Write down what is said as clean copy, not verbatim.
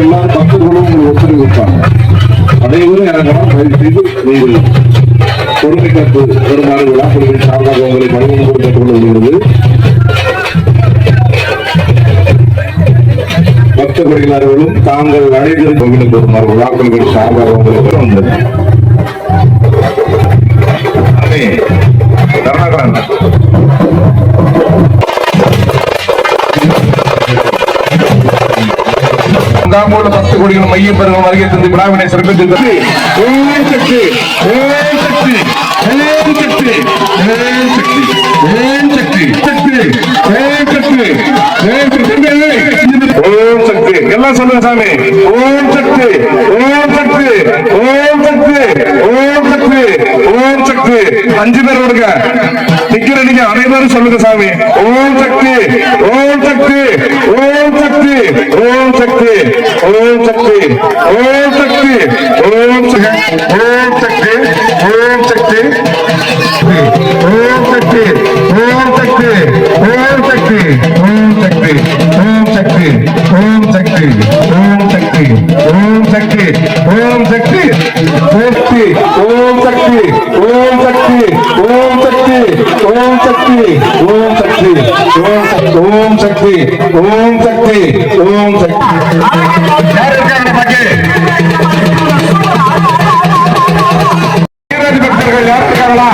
எல்லாரும் பக்தர்களும் ஒத்துழைப்பாங்க. அனைவரும் எனக்கு செய்து நீங்கள் பொறுமை காப்பு வருமாறு விழாக்குழுவின் சார்பாக உங்களை பணிபுரிந்து கேட்டுக்கொள்ளப்படுகிறது. பக்த குடிகளார்களும் தாங்கள் அனைவரும் பகிர்ந்து வருமாறு விழாக்குழுவின் சார்பாக உங்களுக்கு வந்தது. கருணாகரன் தாமோட பக்த கோடிகள் மையம் பெறும் வருகை தந்து விழாவினை சிறப்பித்திருக்கிறது. எல்லாம் சொல்லுங்க சாமி. ஓம் சக்தி, ஓம் சக்தி, ஓம் சக்தி, ஓம் சக்தி, ஓம் சக்தி. 5 பேர் கொடுங்க. நிக்கிற நீங்க அனைவரும் சொல்லுங்க சாமி. ஓம் சக்தி, ஓம் சக்தி, ஓம் சக்தி, ஓம் சக்தி, ஓம் சக்தி, ஓம் சக்தி, ஓம் சக்தி, ஓம் சக்தி, ஓம் சக்தி, ஓம் சக்தி, ஓம் சக்தி, ஓம் சக்தி, ஓம் சக்தி, ஓம் சக்தி, ஓம் சக்தி, ஓம் சக்தி, ஓம் சக்தி, ஓம் சக்தி, சக்தி, ஓம் சக்தி, ஓம் சக்தி, ஓம் சக்தி, ஓம் சக்தி, ஓம் சக்தி, ஓம் சக்தி, ஓம் சக்தி, ஓம் சக்தி. யார் இருக்காங்க பக்கே? பக்தர்கள் யார் இருக்காங்களா?